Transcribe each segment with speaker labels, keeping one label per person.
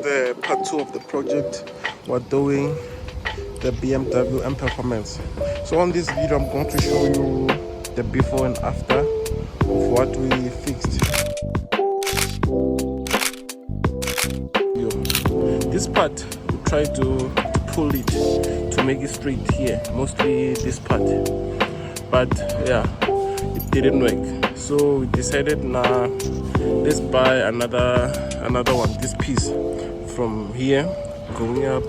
Speaker 1: the part 2 of the project. We're doing the BMW M Performance. So on this video, I'm going to show you the before and after of what we fixed. This part, we try to pull it to make it straight here, mostly this part, but yeah, it didn't work. So we decided, nah, let's buy another one, this piece from here going up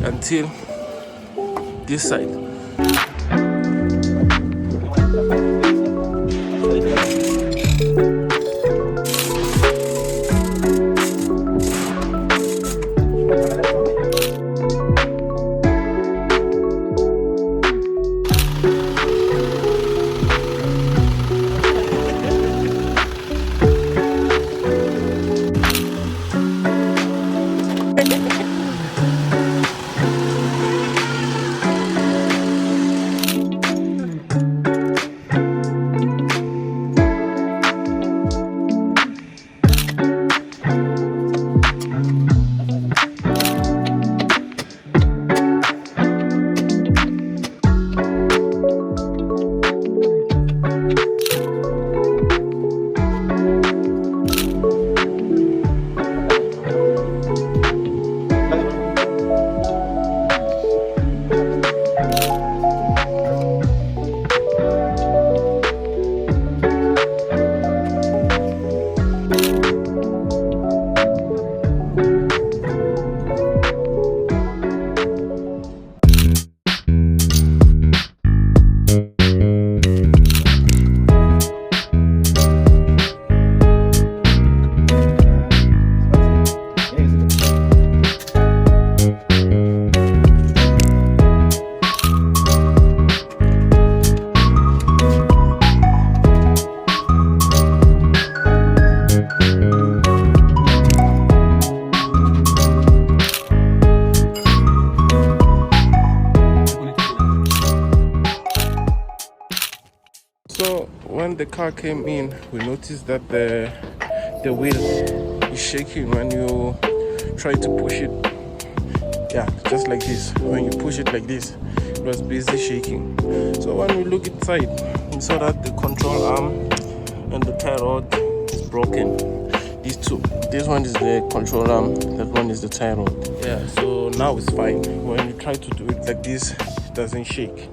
Speaker 1: until this side. So when the car came in, we noticed that the wheel is shaking when you try to push it. Yeah, just like this. When you push it like this, it was busy shaking. So when we look inside, we saw that the control arm and the tie rod is broken. These two. This one is the control arm, that one is the tie rod. Yeah, so now it's fine. When you try to do it like this, it doesn't shake.